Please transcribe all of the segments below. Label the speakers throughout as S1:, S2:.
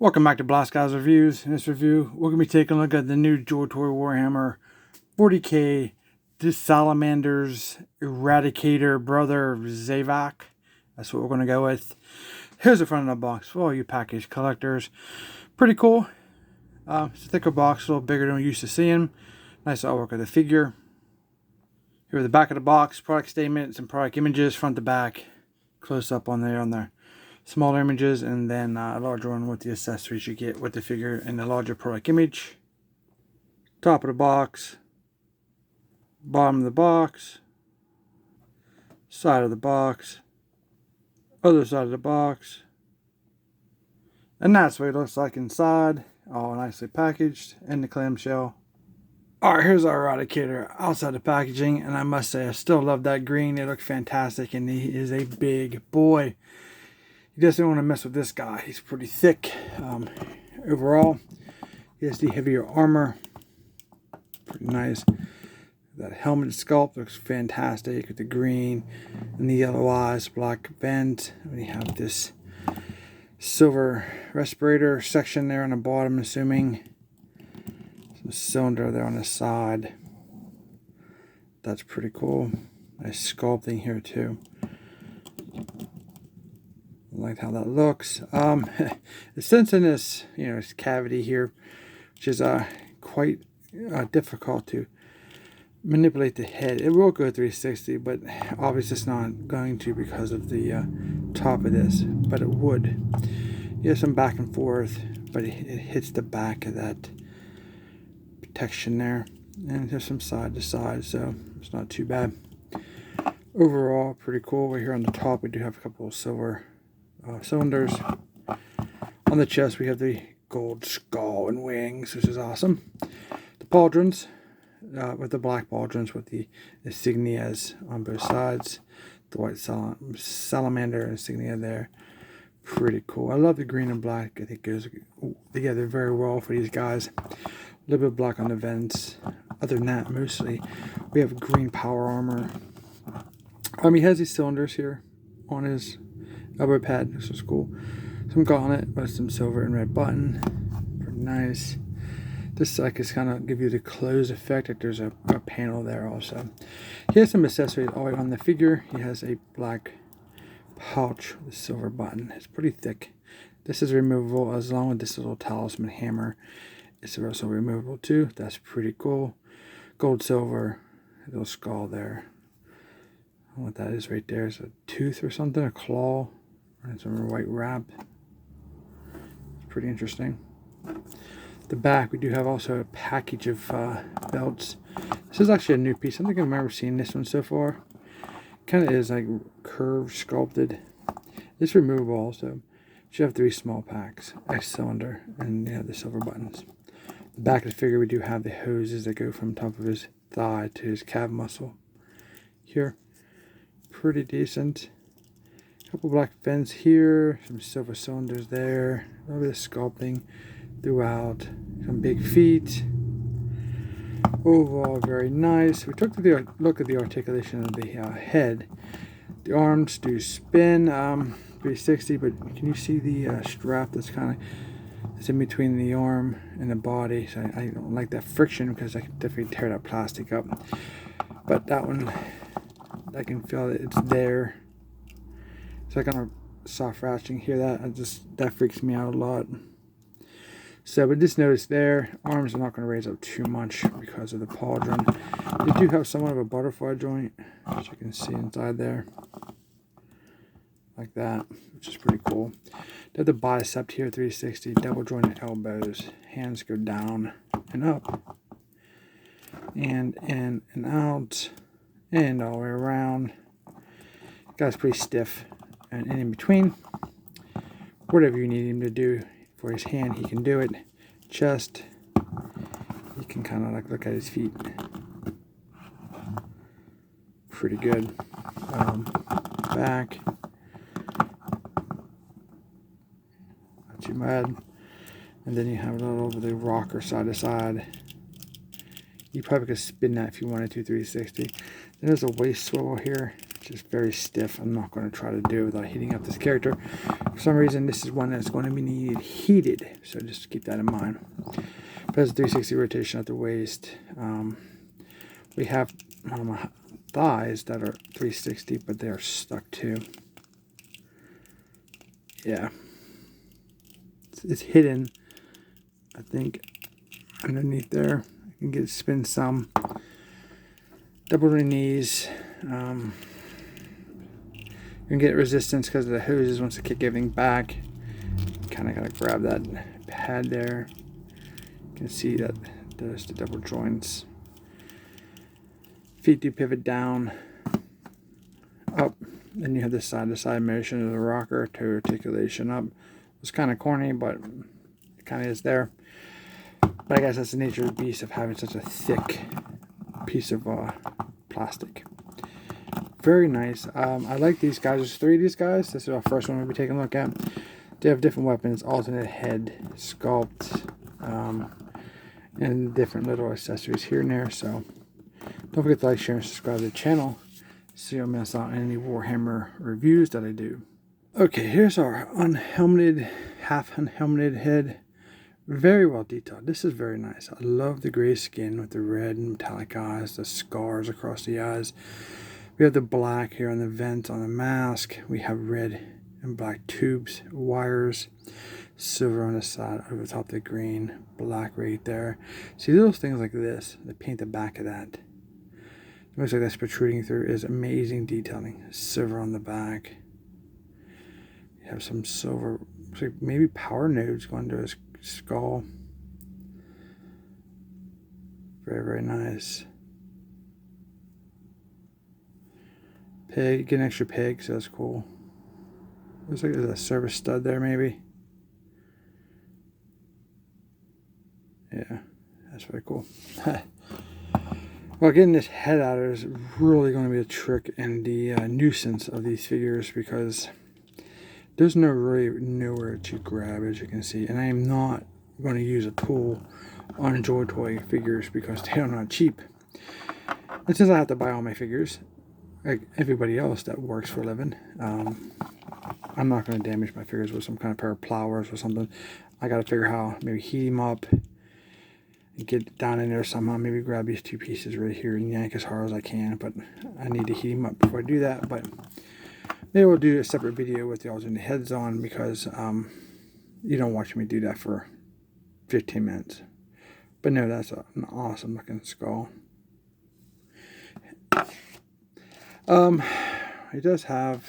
S1: Welcome back to Blast Guys Reviews. In this review, we're going to be taking a look at the new Joytoy Warhammer 40k, the Salamanders Eradicator brother Xavak. That's what we're going to go with. Here's the front of the box for all you package collectors. Pretty cool. It's a thicker box, a little bigger than we're used to seeing. Nice artwork of the figure. Here are the back of the box, product statements and product images, front to back. Close up on there. Smaller images, and then a larger one with the accessories you get with the figure and the larger product image. Top of the box, bottom of the box, side of the box, other side of the box, and that's what it looks like inside, all nicely packaged in the clamshell. Alright, here's our Eradicator outside the packaging, and I must say I still love that green. It looks fantastic, and he is a big boy. You just don't want to mess with this guy. He's pretty thick. Overall, he has the heavier armor. Pretty nice. That helmet sculpt looks fantastic with the green and the yellow eyes, black vent. We have this silver respirator section there on the bottom, assuming. Some cylinder there on the side. That's pretty cool. Nice sculpting here too. Like how that looks. It's sensing this, this cavity here, which is quite difficult to manipulate the head. It will go 360, but obviously it's not going to because of the top of this, but it would. You have some back and forth, but it hits the back of that protection there, and there's some side to side, so it's not too bad. Overall, pretty cool. Right here on the top, we do have a couple of silver cylinders. On the chest we have the gold skull and wings, which is awesome. The pauldrons, with the black pauldrons with the insignias on both sides. The white salamander insignia there. Pretty cool. I love the green and black. I think it goes together very well for these guys. A little bit of black on the vents. Other than that, mostly we have green power armor. He has these cylinders here on his elbow pad, which is cool. Some garnet with some silver and red button. Pretty nice. This is kind of give you the close effect. Like there's a panel there also. He has some accessories all the way on the figure. He has a black pouch with a silver button. It's pretty thick. This is removable, as long with this little talisman hammer. It's also removable too. That's pretty cool. Gold, silver, a little skull there. I don't know what that is right there. It's a tooth or something, a claw. And some white wrap. It's pretty interesting. The back, we do have also a package of belts. This is actually a new piece. I don't think I've remember seeing this one so far. Kind of is like curved, sculpted. It's removable also. You have 3 small packs, X cylinder, and you have the silver buttons. The back of the figure, we do have the hoses that go from top of his thigh to his calf muscle. Here, pretty decent. Couple black vents here, some silver cylinders there, a little bit of sculpting throughout, some big feet. Overall, very nice. We took a look at the articulation of the head. The arms do spin 360, but can you see the strap that's it's in between the arm and the body? So I don't like that friction because I can definitely tear that plastic up. But that one, I can feel that it's there. It's like on a soft ratcheting. Hear that? That freaks me out a lot. So, but just notice there, arms are not going to raise up too much because of the pauldron. They do have somewhat of a butterfly joint, which you can see inside there, like that, which is pretty cool. They have the bicep here, 360, double jointed elbows. Hands go down and up, and in and out, and all the way around. Guy's pretty stiff. And in between, whatever you need him to do for his hand, he can do it. Chest, you can kind of like look at his feet. Pretty good. Back, not too bad. And then you have it all over the rocker side to side. You probably could spin that if you wanted to 360. There's a waist swivel here, which just very stiff. I'm not going to try to do it without heating up this character. For some reason, this is one that's going to be needed heated, so just keep that in mind. But it's a 360 rotation at the waist. We have thighs that are 360, but they are stuck too. Yeah. It's hidden, I think, underneath there. I can get it spin some. Double the knees. You can get resistance because of the hoses once they kick everything back. Kind of got to grab that pad there. You can see that there's the double joints. Feet do pivot down, up. Then you have this side-to-side motion of the rocker to articulation up. It's kind of corny, but it kind of is there. But I guess that's the nature of the beast of having such a thick piece of plastic. Very nice. I like these guys. There's 3 of these guys. This is our first one we'll be taking a look at. They have different weapons, alternate head, sculpt, and different little accessories here and there. So don't forget to like, share, and subscribe to the channel so you don't miss out on any Warhammer reviews that I do. Okay, here's our unhelmeted, half unhelmeted head. Very well detailed. This is very nice. I love the gray skin with the red and metallic eyes, the scars across the eyes. We have the black here on the vents on the mask. We have red and black tubes, wires, silver on the side, over the top of the green, black right there. See those things like this, they paint the back of that. It looks like that's protruding through. Is amazing detailing. Silver on the back. You have some silver, looks like maybe power nodes going to his skull. Very, very nice. Peg, get an extra peg, so that's cool. Looks like there's a service stud there, maybe. Yeah, that's very cool. Well, getting this head out is really going to be a trick and the nuisance of these figures, because there's nowhere to grab, as you can see. And I am not going to use a tool on Joytoy figures because they are not cheap. And since I have to buy all my figures, like everybody else that works for a living, I'm not going to damage my figures with some kind of pair of pliers or something. I got to figure how maybe heat them up and get down in there somehow. Maybe grab these 2 pieces right here and yank as hard as I can. But I need to heat them up before I do that. But maybe we'll do a separate video with the alternate heads on, because you don't watch me do that for 15 minutes. But no, that's an awesome looking skull. He does have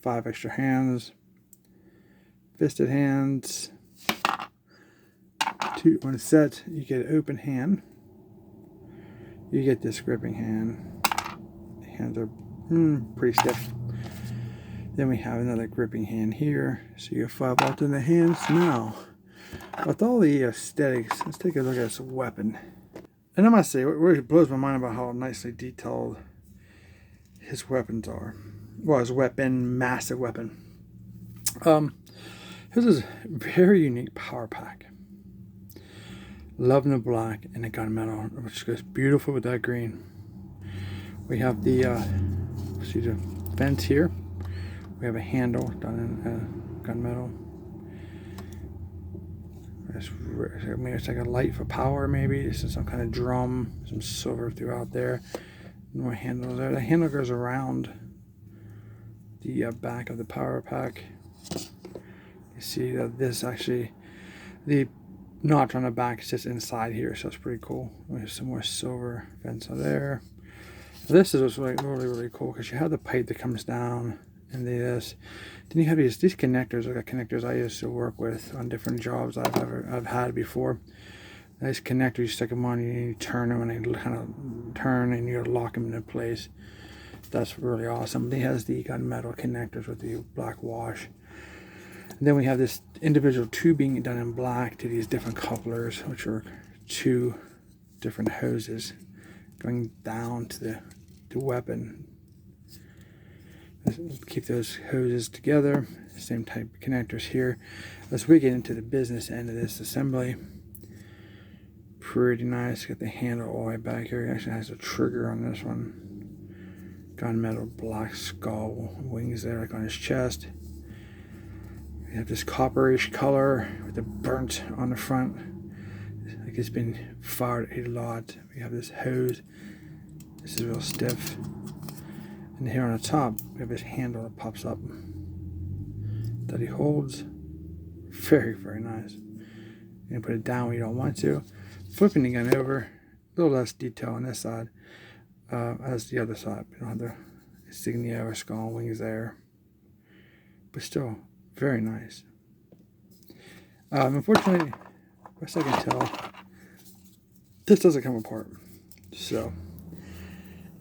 S1: 5 extra hands, fisted hands. 2 when it's set, you get an open hand. You get this gripping hand. The hands are pretty stiff. Then we have another gripping hand here. So you have 5 alternate hands. Now, with all the aesthetics, let's take a look at this weapon. And I must say, what really blows my mind about how nicely detailed his weapons are. Well, his weapon, massive weapon. This is a very unique power pack. Loving the black and the gunmetal, which goes beautiful with that green. We have the see the vents here. We have a handle done in gunmetal. Maybe it's like a light for power. Maybe this is some kind of drum. Some silver throughout there. More handles there. The handle goes around the back of the power pack. You see that this actually, the notch on the back sits inside here, so it's pretty cool. We have some more silver vents there. This is what's really cool, because you have the pipe that comes down and this. Then you have these connectors. I got connectors I used to work with on different jobs I've had before. Nice connector, you stick them on, you turn them, and they kind of turn, and you lock them into place. That's really awesome. He has the gunmetal connectors with the black wash. And then we have this individual tubing done in black to these different couplers, which are 2 different hoses going down to the weapon. Let's keep those hoses together. Same type of connectors here. As we get into the business end of this assembly, pretty nice. Got the handle all the way back here. It actually has a trigger on this one. gunmetal black skull wings there, like on his chest. We have this copperish color with the burnt on the front, like it's been fired a lot. We have this hose. This is real stiff. And here on the top, we have this handle that pops up that he holds. Very, very nice. You can put it down when you don't want to. Flipping the gun over, a little less detail on this side as the other side. We don't have the insignia or skull wings there, but still very nice. Unfortunately, best I can tell, this doesn't come apart. So,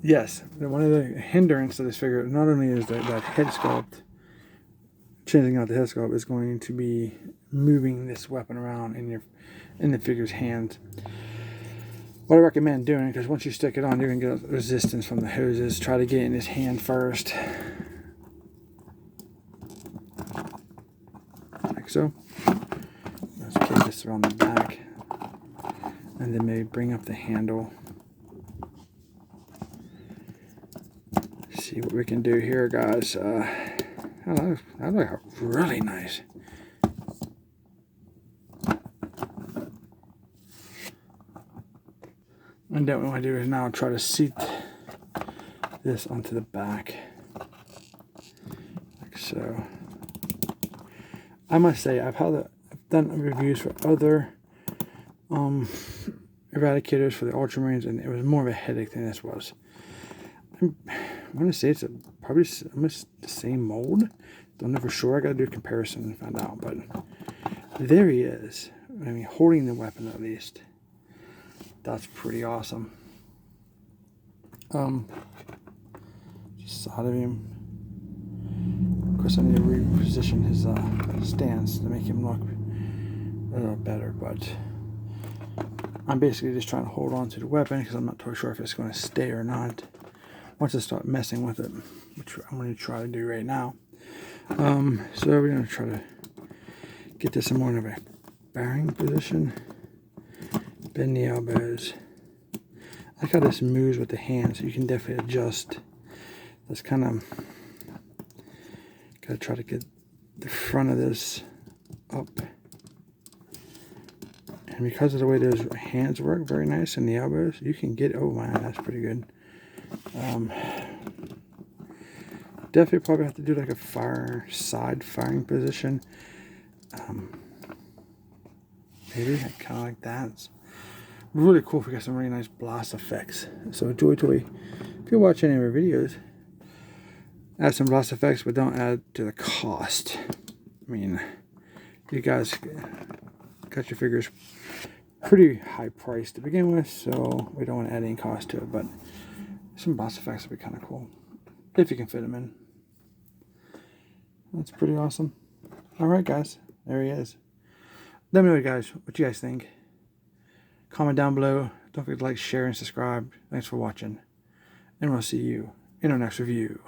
S1: yes, one of the hindrances of this figure not only is that head sculpt, changing out the head sculpt, is going to be moving this weapon around in the figure's hand. What I recommend doing, because once you stick it on, you're going to get resistance from the hoses. Try to get it in his hand first, like so. Let's kick this around the back, and then maybe bring up the handle. See what we can do here, guys. That looks really nice. And then what I want to do is now try to seat this onto the back, like so. I must say, I've done reviews for other Eradicators for the Ultramarines, and it was more of a headache than this was. I'm going to say it's probably almost the same mold. Don't know for sure. I got to do a comparison and find out. But there he is. I mean, holding the weapon at least. That's pretty awesome. Just side of him. Of course, I need to reposition his stance to make him look a little better. But I'm basically just trying to hold on to the weapon because I'm not totally sure if it's going to stay or not. Once I start messing with it, which I'm going to try to do right now. So we're going to try to get this in more of a bearing position. Bend the elbows. I like how this moves with the hands, so you can definitely adjust. That's kind of, got to try to get the front of this up. And because of the way those hands work very nice and the elbows, you can get, oh man, that's pretty good. Definitely probably have to do like a side firing position. Maybe kind of like that. It's really cool if we got some really nice blast effects. So Joytoy, if you're watching any of our videos, add some blast effects, but don't add to the cost. I mean, you guys got your figures pretty high priced to begin with, so we don't want to add any cost to it, but some blast effects would be kind of cool if you can fit them in. That's pretty awesome. Alright guys, there he is. Let me know guys what you guys think. Comment down below. Don't forget to like, share, and subscribe. Thanks for watching. And we'll see you in our next review.